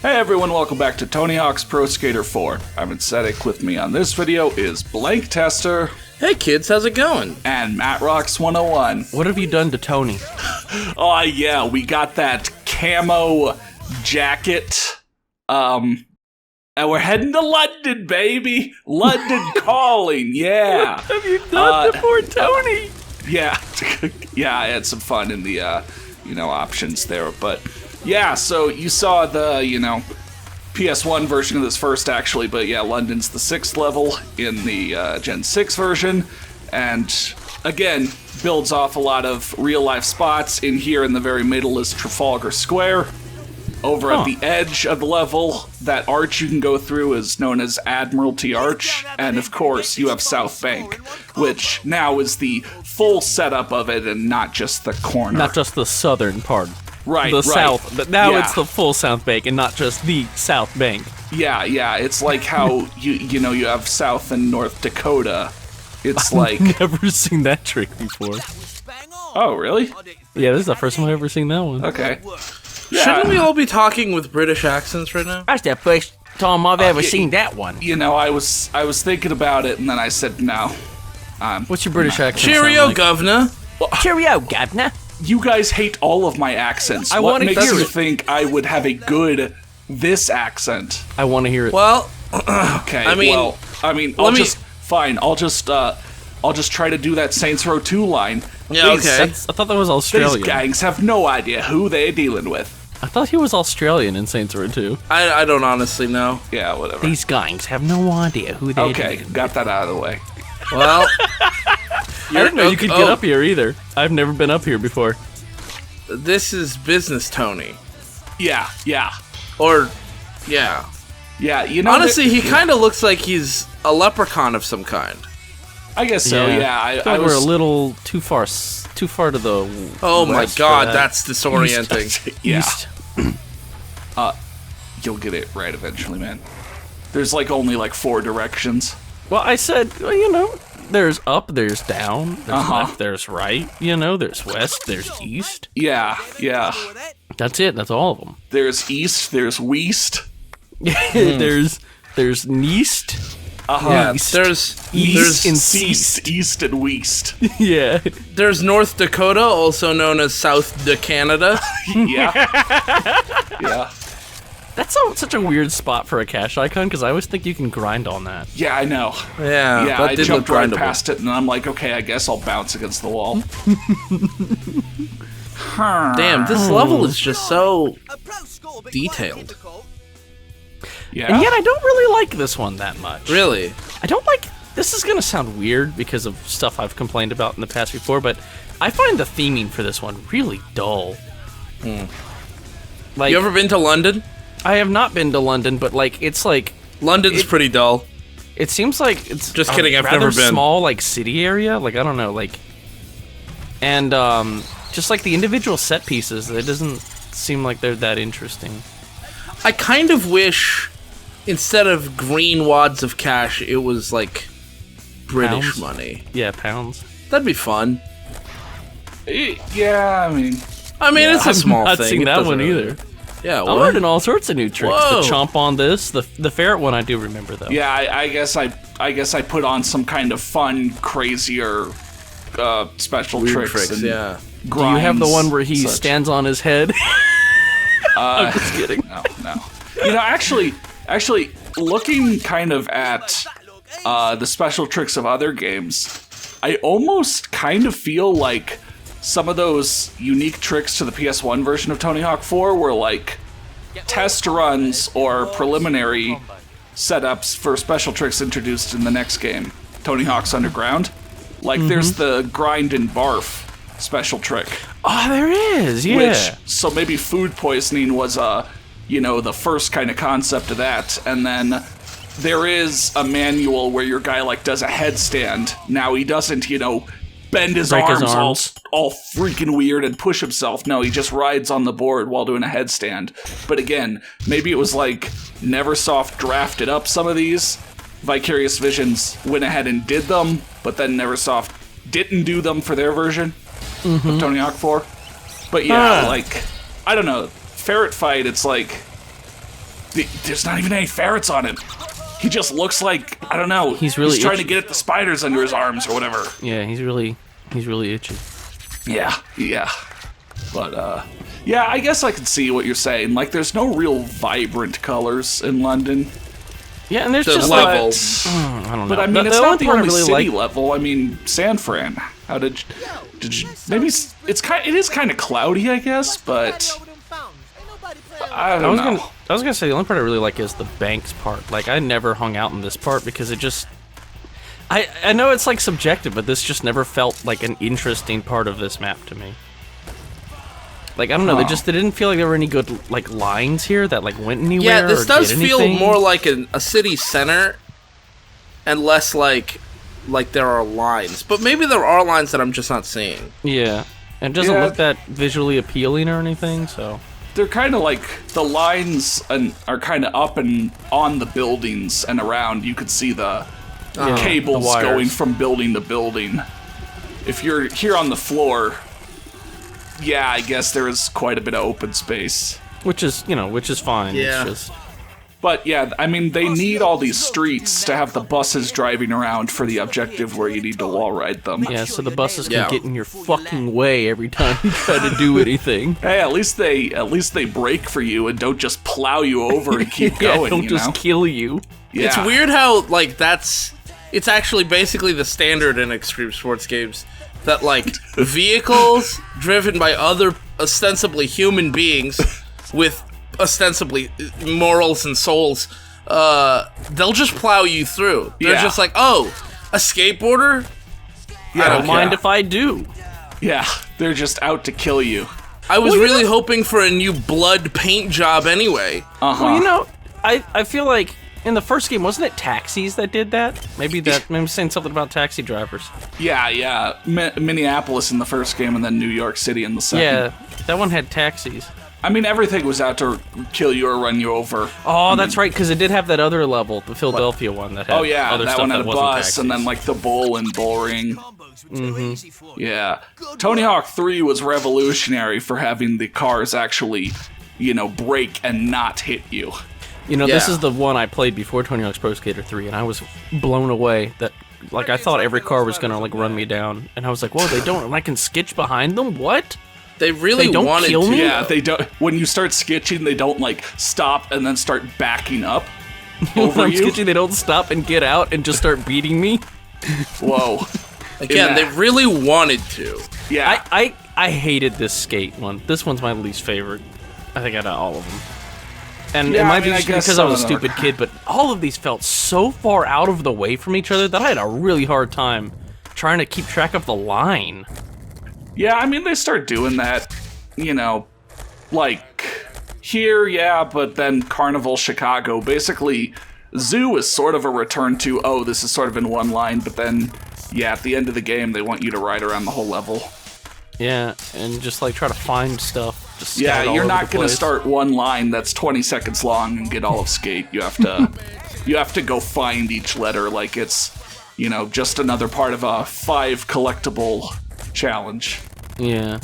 Hey everyone, welcome back to Tony Hawk's Pro Skater 4. I'm Aesthetic. With me on this video is Blank Tester. Hey kids, how's it going? And Matt Rocks 101. What have you done to Tony? Oh yeah, we got that camo jacket. And we're heading to London, baby. London calling, yeah. What have you done to poor Tony? Yeah, yeah, I had some fun in the, options there, but... Yeah, so you saw the, PS1 version of this first, actually, but yeah, London's the 6th level in the Gen 6 version, and again, builds off a lot of real-life spots. In here in the very middle is Trafalgar Square. Over at the edge of the level, that arch you can go through is known as Admiralty Arch, and of course, you have South Bank, which now is the full setup of it and not just the corner. Not just the southern part. Right, the south, but now it's the full South Bank and not just the South Bank. Yeah, it's like how you have South and North Dakota. It's like never seen that trick before. Oh, really? Yeah, this is the first time I've ever seen that one. Okay. Yeah. Shouldn't we all be talking with British accents right now? That's the first time I've ever seen that one. I was thinking about it, and then I said no. What's your British accent? Cheerio, like? governor. Cheerio, governor. You guys hate all of my accents. What makes you think I would have a good this accent? I want to hear it. Well, okay. I'll just try to do that Saints Row 2 line. Yeah, okay. I thought that was Australian. These gangs have no idea who they're dealing with. I thought he was Australian in Saints Row 2. I don't honestly know. Yeah, whatever. These gangs have no idea who they're Okay, got that out of the way. Well, I didn't know you could get up here either. I've never been up here before. This is business Tony. Yeah. Or, yeah. Yeah, honestly, he kind of looks like he's a leprechaun of some kind. I guess so, yeah. I we're a little too far to the Oh my god, that. that's disorienting. Yeah. You'll get it right eventually, man. There's only 4 directions. Well, I said, there's up, there's down, there's left, there's right, there's west, there's east. Yeah. That's it, that's all of them. There's east, there's west. There's neast. Yeah, there's east and west. Yeah. There's North Dakota, also known as South Canada. Yeah. That's such a weird spot for a cache icon, because I always think you can grind on that. Yeah, I know. Yeah, I jumped right past it, and I'm like, okay, I guess I'll bounce against the wall. Damn, this level is just so detailed. Yeah. And yet I don't really like this one that much. Really? I don't like... This is going to sound weird because of stuff I've complained about in the past before, but I find the theming for this one really dull. Like, you ever been to London? I have not been to London, but it's London's pretty dull. It seems like it's just kidding. I've rather never been. Small city area. I don't know and just the individual set pieces. It doesn't seem like they're that interesting. I kind of wish instead of green wads of cash, it was British Pounds? money. Yeah, pounds. That'd be fun. Yeah, I mean, it's a small thing. I've not seen that one either. Yeah, I'm learning all sorts of new tricks. Whoa. The chomp on this, the ferret one I do remember though. Yeah, I guess I put on some kind of fun, crazier special Weird tricks. And yeah. Do you have the one where he stands on his head? I'm just kidding. No. Actually, looking kind of at the special tricks of other games, I almost kind of feel like some of those unique tricks to the PS1 version of Tony Hawk 4 were test runs or preliminary setups for special tricks introduced in the next game, Tony Hawk's Underground. There's the grind and barf special trick. Oh, there is, yeah. So maybe food poisoning was the first kind of concept of that, and then there is a manual where your guy does a headstand. Now he doesn't, bend his arms all freaking weird and push himself. No, he just rides on the board while doing a headstand. But again, maybe it was Neversoft drafted up some of these. Vicarious Visions went ahead and did them, but then Neversoft didn't do them for their version of Tony Hawk 4. But yeah, I don't know. Ferret fight, it's There's not even any ferrets on him. He just looks like, I don't know. He's really trying to itchy. get at the spiders under his arms or whatever. Yeah, he's really itchy. Yeah. But, yeah, I guess I can see what you're saying. Like, there's no real vibrant colors in London. Yeah, and there's The just level. like, I don't know. But I mean, The it's only not the part I only really city like- level. I mean, San Fran. How did you maybe it is kind of cloudy, I guess, but I don't know. I was gonna say the only part I really like is the banks part. Like I never hung out in this part because it just. I know it's like subjective, but this just never felt like an interesting part of this map to me. Like I don't know, they didn't feel like there were any good like lines here that like went anywhere. Yeah, this or does did feel anything. more like a city center, and less like there are lines. But maybe there are lines that I'm just not seeing. Yeah, and it doesn't Yeah. look that visually appealing or anything. So They're kind of like the lines are kind of up and on the buildings and around. You could see the cables the wires. going from building to building. If you're here on the floor, yeah, I guess there is quite a bit of open space. which is fine. Yeah. It's just But yeah, I mean, they need all these streets to have the buses driving around for the objective where you need to wall ride them. yeah. So the buses can Yeah. get in your fucking way every time you try to do anything. Hey, at least they brake for you and don't just plow you over and keep Yeah, going. don't you just know? kill you. Yeah. It's weird how like it's actually basically the standard in extreme sports games that like vehicles driven by other ostensibly human beings with ostensibly morals and souls, they'll just plow you through. They're Yeah. just like, oh, a skateboarder? Yeah, Don't mind yeah. if I do. Yeah, they're just out to kill you. I was really hoping for a new blood paint job anyway. Well, you know, I feel like in the first game, wasn't it taxis that did that? Maybe I'm saying something about taxi drivers. Yeah. Minneapolis in the first game and then New York City in the second. Yeah, that one had taxis. I mean, everything was out to kill you or run you over. Oh, that's right, because it did have that other level, the Philadelphia one that had Oh yeah, other that stuff one had that a wasn't bus taxis. and then like the bull and bull ring. Mm-hmm. Yeah. Tony Hawk 3 was revolutionary for having the cars actually, brake and not hit you. You know, this Yeah. is the one I played before Tony Hawk's Pro Skater 3, and I was blown away that, like, I thought every car was gonna, like, run me down, and I was like, whoa, they don't, and I can skitch behind them? What? They really They don't wanted kill to. me? Yeah, they don't. When you start skitching, they don't like stop and then start backing up over When I'm you. skitching, they don't stop and get out and just start beating me? Whoa. Again, In they that- really wanted to. Yeah. I hated this skate one. This one's my least favorite, I think, out of all of them. And Yeah, it I might mean, I be guess because I some was a of them are- stupid kid, but all of these felt so far out of the way from each other that I had a really hard time trying to keep track of the line. Yeah, I mean, they start doing that, like here, yeah, but then Carnival Chicago. Basically, Zoo is sort of a return to, oh, this is sort of in one line, but then, yeah, at the end of the game, they want you to ride around the whole level. Yeah, and just like try to find stuff. Just Yeah, scattered all you're over not the going to place. start one line that's 20 seconds long and get all of Skate. You have to go find each letter like it's, just another part of a 5 collectible challenge. Yeah.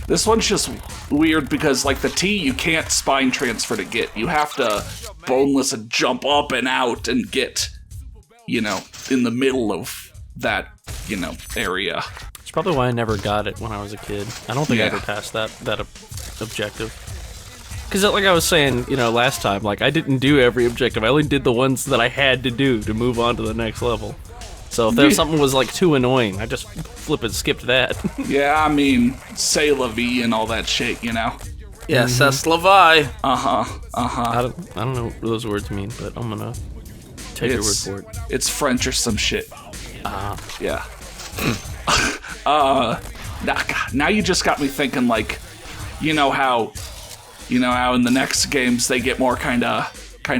This one's just weird because, like, the T you can't spine transfer to get. You have to boneless and jump up and out and get, in the middle of that, area. It's probably why I never got it when I was a kid. I don't think I Yeah. ever passed that objective. Because, like I was saying, last time, like, I didn't do every objective. I only did the ones that I had to do to move on to the next level. So if there was something was, like, too annoying, I just flippin' skipped that. Yeah, I mean, say la vie and all that shit, Yeah, c'est la vie. I don't know what those words mean, but I'm gonna take your word for it. It's French or some shit. Yeah. Now you just got me thinking, like, how in the next games they get more kind of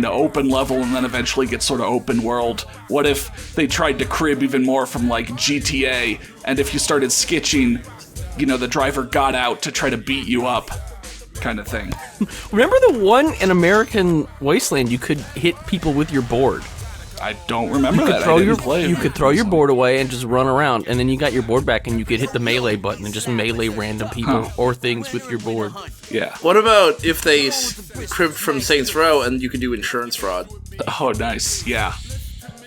open level and then eventually get sort of open world. What if they tried to crib even more from like GTA, and if you started skitching, the driver got out to try to beat you up, kind of thing. Remember the one in American Wasteland you could hit people with your board? I don't remember that. You could throw your board away and just run around, and then you got your board back, and you could hit the melee button and just melee random people or things with your board. Yeah. What about if they cribbed from Saints Row and you could do insurance fraud? Oh, nice. Yeah.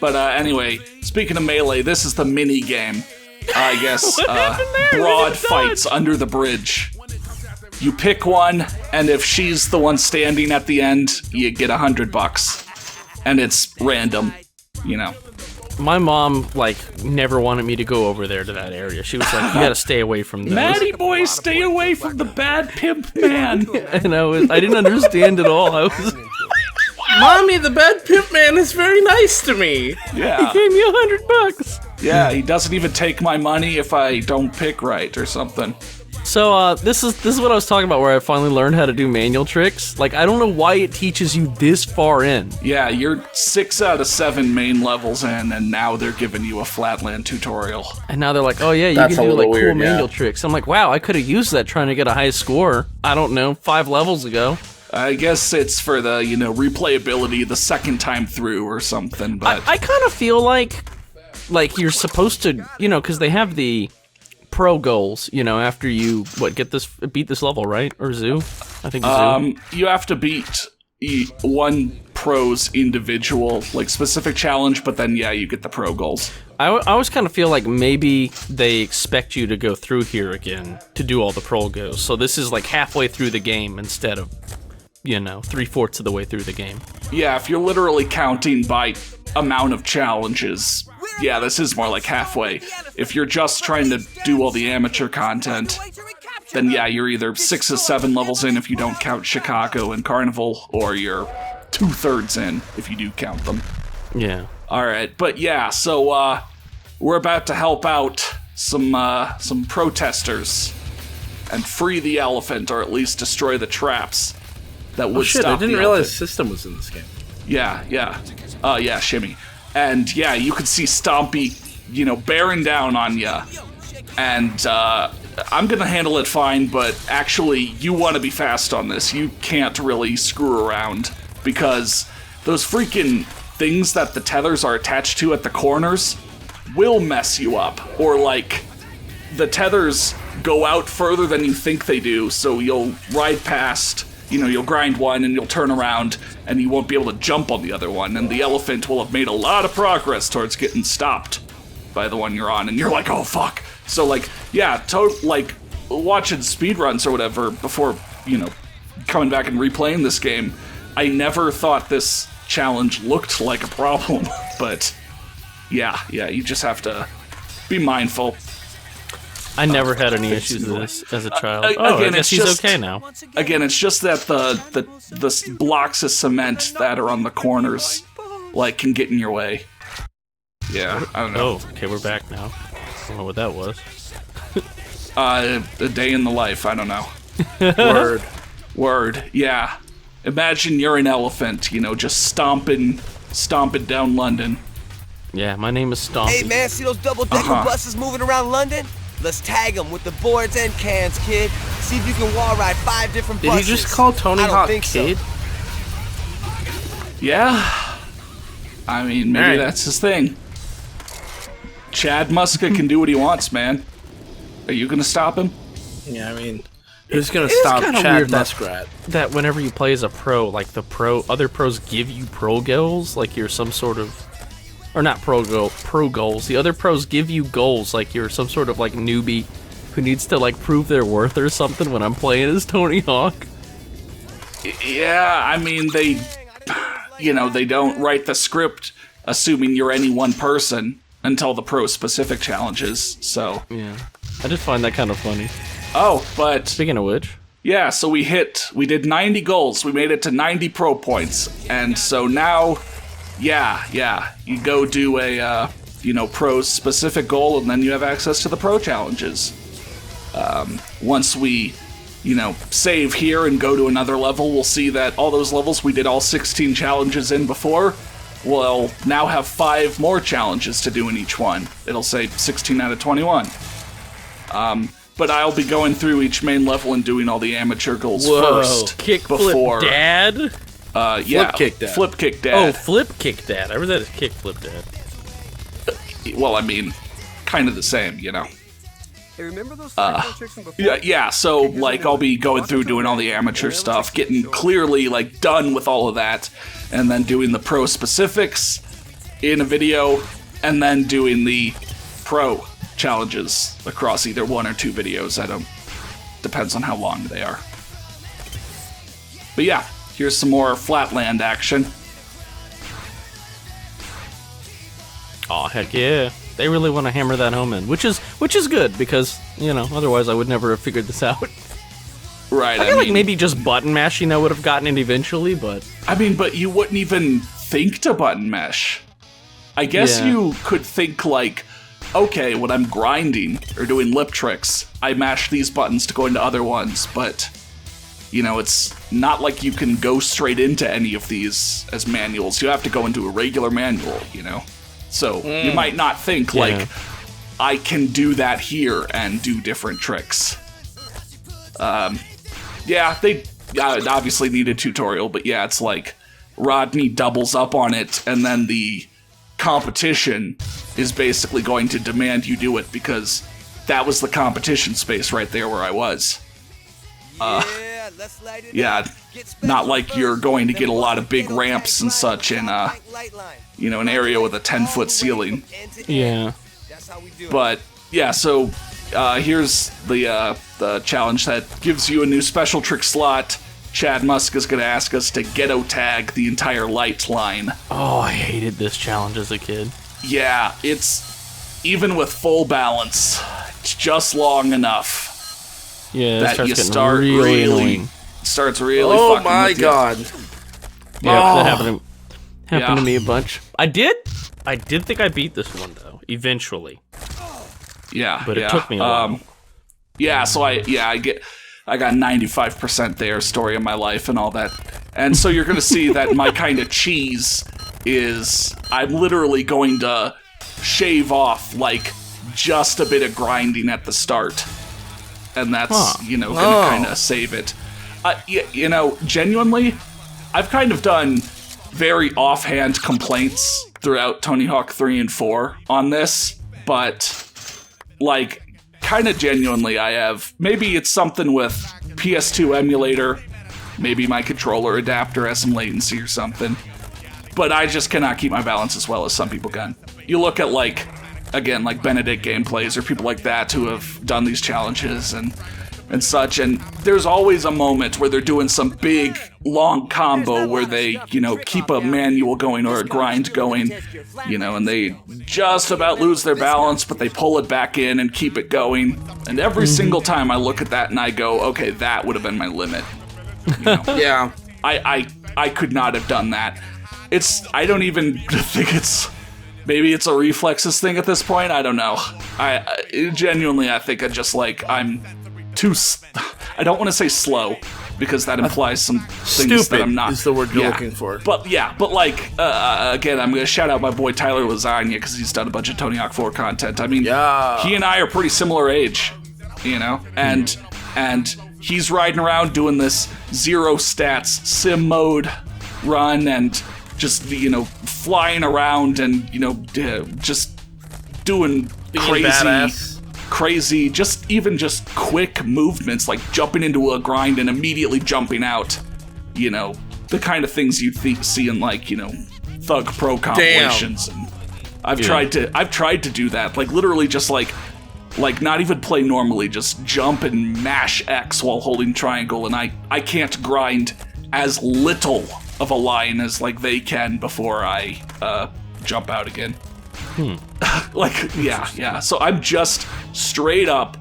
But anyway, speaking of melee, this is the mini game. I guess broad fights under the bridge. You pick one, and if she's the one standing at the end, you get $100. And it's random, you know. My mom, never wanted me to go over there to that area. She was like, you gotta stay away from those. Maddie boy, stay away from the bad pimp man. And I didn't understand at all. I was... Mommy, the bad pimp man is very nice to me. Yeah. He gave me $100. Yeah, he doesn't even take my money if I don't pick right or something. So, this is what I was talking about, where I finally learned how to do manual tricks. I don't know why it teaches you this far in. Yeah, you're 6 out of 7 main levels in, and now they're giving you a Flatland tutorial. And now they're like, oh yeah, you That's can a do little weird, cool manual tricks. I'm like, wow, I could have used that trying to get a high score, I don't know, 5 levels ago. I guess it's for the, replayability the second time through or something, but... I kind of feel like you're supposed to, because they have the pro goals, after you, beat this level, right? Or Zoo? I think Zoo. You have to beat one pro's individual, specific challenge, but then, yeah, you get the pro goals. I always kind of feel like maybe they expect you to go through here again to do all the pro goals. So this is halfway through the game instead of, 3/4 of the way through the game. Yeah, if you're literally counting by amount of challenges, yeah, this is more like halfway. If you're just trying to do all the amateur content, then yeah, you're either 6 or 7 levels in if you don't count Chicago and Carnival, or you're 2/3 in if you do count them. Yeah. Alright, but yeah, so we're about to help out some protesters and free the elephant, or at least destroy the traps that would stop the elephant. I didn't realize system was in this game. Yeah, Shimmy. And yeah, you could see Stompy, bearing down on ya. And I'm gonna handle it fine, but actually, you want to be fast on this. You can't really screw around, because those freaking things that the tethers are attached to at the corners will mess you up. Or the tethers go out further than you think they do, so you'll ride past, you'll grind one and you'll turn around and you won't be able to jump on the other one, and the elephant will have made a lot of progress towards getting stopped by the one you're on, and you're like, oh fuck. So watching speedruns or whatever before, coming back and replaying this game, I never thought this challenge looked like a problem, but yeah, you just have to be mindful. I never had any issues with this as a child. Again, I guess he's okay now. Again, it's just that the blocks of cement that are on the corners, can get in your way. Yeah, I don't know. Oh, okay, we're back now. I don't know what that was. A day in the life, I don't know. Word, yeah. Imagine you're an elephant, just stomping down London. Yeah, my name is Stompy. Hey man, see those double-decker buses moving around London? Let's tag them with the boards and cans, kid. See if you can wall ride 5 different buses. Did he just call Tony Hawk Kid? So. Yeah. I mean, maybe that's his thing. Chad Muska can do what he wants, man. Are you gonna stop him? Yeah, I mean, who's gonna stop Chad Muskrat? That whenever you play as a pro, other pros give you pro goals, you're some sort of... Or not pro goals. The other pros give you goals like you're some sort of newbie who needs to prove their worth or something when I'm playing as Tony Hawk. Yeah, I mean they don't write the script assuming you're any one person until the pro specific challenges. So yeah, I just find that kind of funny. Oh, but speaking of which, yeah, so we did 90 goals. We made it to 90 pro points, and so now. Yeah. You go do a, pro specific goal, and then you have access to the pro challenges. Once we, save here and go to another level, we'll see that all those levels we did all 16 challenges in before, we'll now have 5 more challenges to do in each one. It'll say 16 out of 21. But I'll be going through each main level and doing all the amateur goals first. Kickflip Dad? Yeah, Flip kick dad. Flip kick Oh, dad. flip kick dad. I read that as kick flip dad. Well, I mean, kind of the same, you know. Hey, remember those tricks from before? Yeah, so, like, I'll be going through doing all the amateur stuff, getting clearly, like, done with all of that, and then doing the pro specifics in a video, and then doing the pro challenges across either 1 or 2 videos. Depends on how long they are. But yeah, here's some more Flatland action. Oh heck yeah! They really want to hammer that home in, which is good because otherwise I would never have figured this out. Right. I feel like maybe just button mashing I would have gotten it eventually, but I mean, but you wouldn't even think to button mesh. I guess you could think like, okay, when I'm grinding or doing lip tricks, I mash these buttons to go into other ones, but it's not like you can go straight into any of these as manuals. You have to go into a regular manual, So you might not think like, I can do that here and do different tricks. They obviously need a tutorial, but yeah, it's like Rodney doubles up on it, and then the competition is basically going to demand you do it because that was the competition space right there where I was. Not like you're going to get a lot of big ramps and such in an area with a 10-foot ceiling. yeah. But yeah, so here's the challenge that gives you a new special trick slot. Chad Musk is going to ask us to ghetto tag the entire light line. Oh, I hated this challenge as a kid. Yeah, it's even with full balance, it's just long enough. Yeah, that starts you getting start really annoying. Starts really Oh fucking my with you. god. Yeah, that happened Yeah. to me a bunch. I did think I beat this one though, eventually. Yeah, But it took me a while. Yeah, so I got 95% there, story of my life and all that. And so you're gonna see that my kind of cheese is I'm literally going to shave off like just a bit of grinding at the start. And that's, gonna kind of save it. Genuinely, I've kind of done very offhand complaints throughout Tony Hawk 3 and 4 on this, but like, kind of genuinely I have. Maybe it's something with PS2 emulator, maybe my controller adapter has some latency or something, but I just cannot keep my balance as well as some people can. You look at like Benedict gameplays or people like that who have done these challenges and such, and there's always a moment where they're doing some big long combo where they keep a manual going or a grind going, and they just about lose their balance, but they pull it back in and keep it going, and every single time I look at that and I go, okay, that would have been my limit. Yeah. I could not have done that. I don't even think maybe it's a reflexes thing at this point. I don't know. I genuinely, I think I'm too. I don't want to say slow because that implies some things Stupid that I'm not. is the word you're looking for. But like again, I'm gonna shout out my boy Tyler Lasagna because he's done a bunch of Tony Hawk 4 content. I mean, he and I are pretty similar age, and he's riding around doing this 0 stats sim mode run and just flying around and just doing crazy just quick movements like jumping into a grind and immediately jumping out, the kind of things you'd see in like Thug Pro compilations. And I've tried to do that, like literally just like not even play normally, just jump and mash X while holding triangle, and I can't grind as little of a line as like they can before I jump out again. So I'm just straight up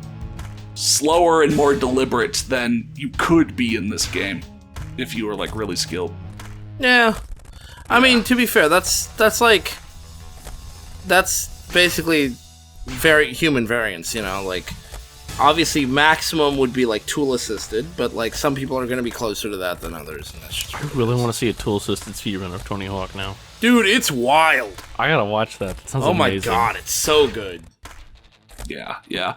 slower and more deliberate than you could be in this game if you were like really skilled. Yeah. I mean, to be fair, that's basically very human variance, like obviously maximum would be like tool assisted, but like some people are going to be closer to that than others, and that's just I really want to see a tool assisted speedrun of Tony Hawk now. Dude, it's wild. I gotta watch that. That sounds oh amazing. My god, it's so good. Yeah.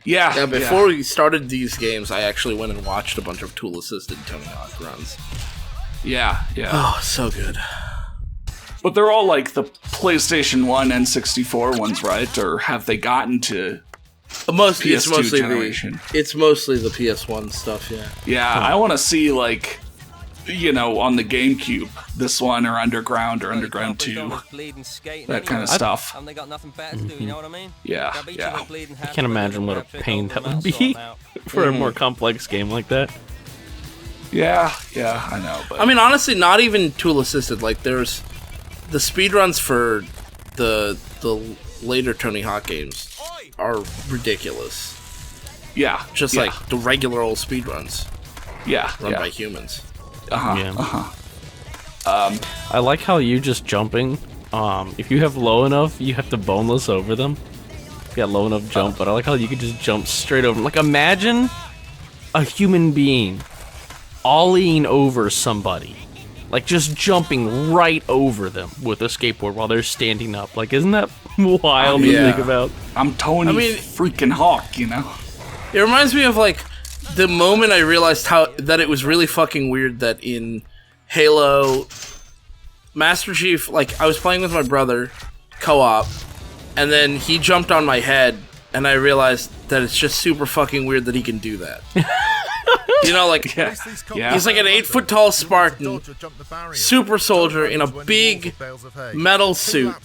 Yeah, before we started these games, I actually went and watched a bunch of tool-assisted Tony Hawk runs. Yeah. Oh, so good. But they're all like the PlayStation 1 and 64 ones, right? Or have they gotten to PS2 generation? It's mostly the PS1 stuff, yeah. Yeah, I want to see, like, on the GameCube, this one, or Underground, or Underground 2. That kind of stuff. Yeah. I can't imagine what a pain that would be for a more complex game like that. Yeah, I know. But I mean, honestly, not even tool-assisted. Like, there's the speedruns for the later Tony Hawk games are ridiculous. Yeah. Just like the regular old speedruns. Run by humans. I like how you just jumping. If you have low enough, you have to boneless over them. You got low enough jump, but I like how you could just jump straight over them. Like, imagine a human being ollieing over somebody. Like, just jumping right over them with a skateboard while they're standing up. Like, isn't that wild to think about? I'm Tony freaking Hawk, It reminds me of, like, the moment I realized that it was really fucking weird that in Halo, Master Chief, like, I was playing with my brother, co-op, and then he jumped on my head, and I realized that it's just super fucking weird that he can do that. He's like an 8-foot tall Spartan, super soldier in a big metal suit,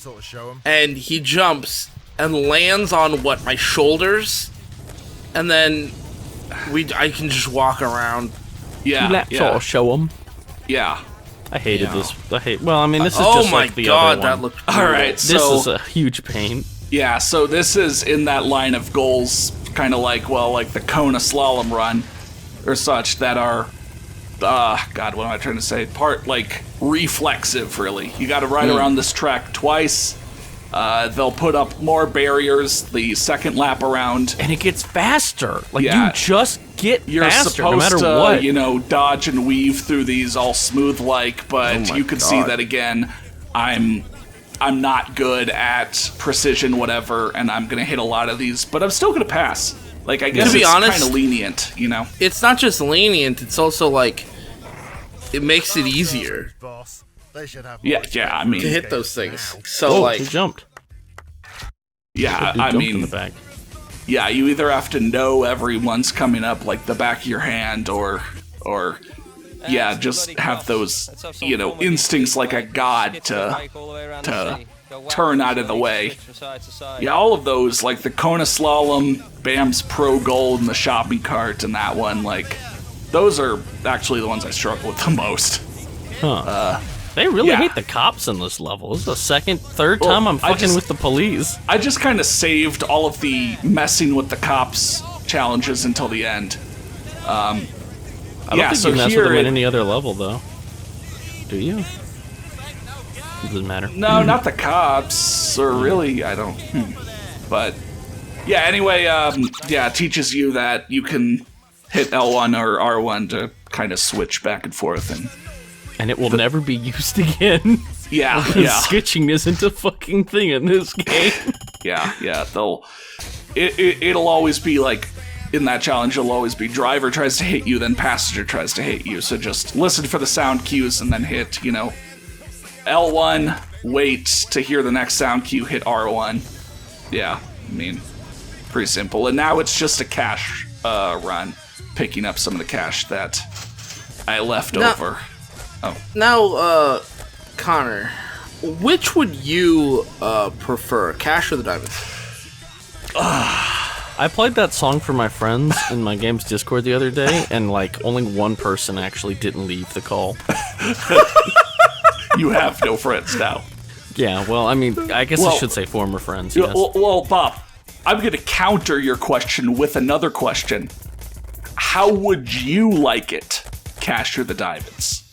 and he jumps and lands on, my shoulders, and then I can just walk around. Yeah. Show them. Yeah. I hated this. This is oh just like the God, other one. that looked brutal. All right, This is a huge pain. Yeah, so this is in that line of goals, kind of like the Kona slalom run, or such, that are, God, what am I trying to say? Reflexive, really. You got to ride around this track twice. They'll put up more barriers the second lap around. And it gets faster. You just get You're faster no supposed matter to, what. dodge and weave through these all smooth but you can see that again. I'm not good at precision, whatever, and I'm gonna hit a lot of these, but I'm still gonna pass. I guess it's kind of lenient, It's not just lenient; it's also it makes it easier. Yeah. I mean, to hit those things. So he jumped. Yeah, He jumped in the back. Yeah, you either have to know everyone's coming up the back of your hand, or just have those instincts like a god to turn out of the way. Yeah, all of those, like the Kona slalom, Bam's Pro Gold, and the shopping cart, and that one, those are actually the ones I struggle with the most. They really hate the cops in this level. This is the third time I'm fucking with the police. I just kind of saved all of the messing with the cops challenges until the end. I don't think you mess with them in any other level, though. Do you? It doesn't matter. No, not the cops, or really, I don't. But, yeah, anyway, it teaches you that you can hit L1 or R1 to kind of switch back and forth, and it will never be used again. Yeah. Sketching isn't a fucking thing in this game. Yeah. It'll always be in that challenge, it'll always be driver tries to hit you, then passenger tries to hit you. So just listen for the sound cues and then hit, L1, wait to hear the next sound cue, hit R1. Yeah, I mean, pretty simple. And now it's just a cash run, picking up some of the cash that I left over. Now, Connor, which would you prefer, cash or the diamonds? I played that song for my friends in my game's Discord the other day, and only one person actually didn't leave the call. You have no friends now. Yeah, well, I mean, I guess I should say former friends. Yes. Well, Bob, I'm going to counter your question with another question. How would you like it, cash or the diamonds?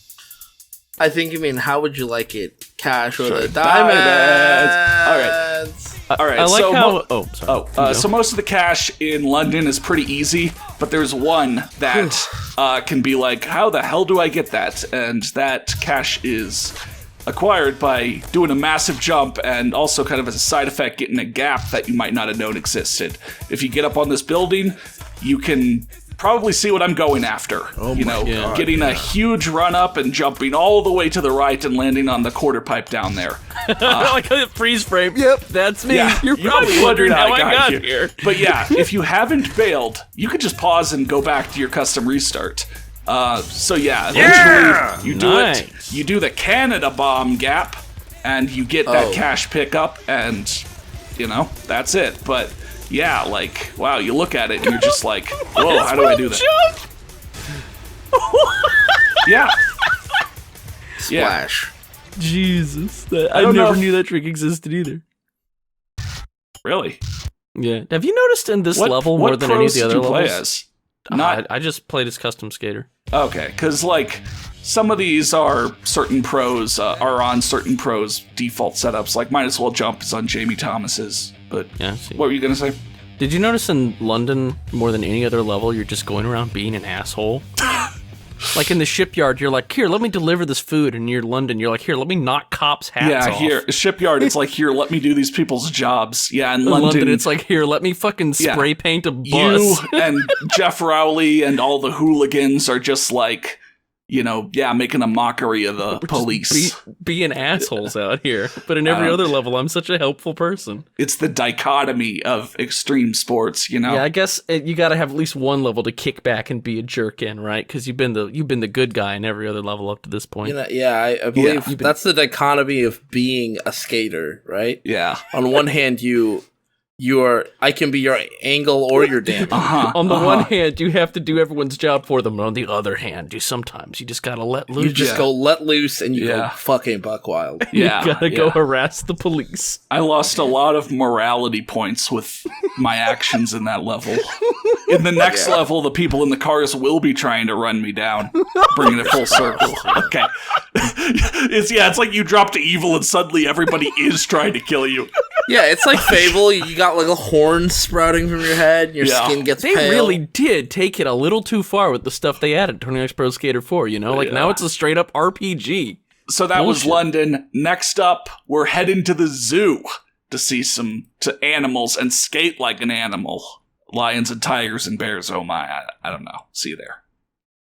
I think you mean how would you like it, cash or the diamonds? All right. I like so most of the cash in London is pretty easy, but there's one that can be how the hell do I get that? And that cash is acquired by doing a massive jump and also kind of as a side effect getting a gap that you might not have known existed. If you get up on this building, you can probably see what I'm going after. Getting a huge run up and jumping all the way to the right and landing on the quarter pipe down there. Like a freeze frame. Yep, that's me. Yeah, You're probably wondering how I got here. But yeah, if you haven't bailed, you could just pause and go back to your custom restart. So yeah, eventually you do it. You do the Canada bomb gap, and you get that cash pickup, and that's it. But yeah, like wow, you look at it and you're just like, whoa, how do I do that? Yeah. Splash. Jesus, I never knew that trick existed either. Really? Yeah. Have you noticed in this level more than any of the other levels? Play as? I just played as custom skater. Okay, because like some of these are certain pros are on certain pros default setups. Like Might As Well Jump is on Jamie Thomas's. But yeah, what were you gonna say? Did you notice in London more than any other level, you're just going around being an asshole? Like in the shipyard, you're like, here, let me deliver this food. And you're London, you're like, here, let me knock cops' hats off. Here, shipyard, it's like, here, let me do these people's jobs. Yeah, in London, it's like, here, let me fucking spray paint a bus. You and Jeff Rowley and all the hooligans are just like, making a mockery of the police. Being assholes out here. But in every other level, I'm such a helpful person. It's the dichotomy of extreme sports, Yeah, I guess you got to have at least one level to kick back and be a jerk in, right? Because you've been the good guy in every other level up to this point. I believe that's the dichotomy of being a skater, right? Yeah. On one hand, I can be your angle or your damage. On the one hand, you have to do everyone's job for them, but on the other hand, sometimes you just gotta let loose. You just go let loose and you go fucking buck wild. Yeah, you gotta go harass the police. I lost a lot of morality points with my actions in that level. In the next level, the people in the cars will be trying to run me down, bringing it full circle. Okay. It's like you drop to evil and suddenly everybody is trying to kill you. Yeah, it's like Fable. You got like a horn sprouting from your head, and your skin gets pale. They really did take it a little too far with the stuff they added to 29 Pro Skater 4, now it's a straight up RPG. So that was London. Next up, we're heading to the zoo to see some animals and skate like an animal. Lions and tigers and bears, oh my, I don't know. See you there.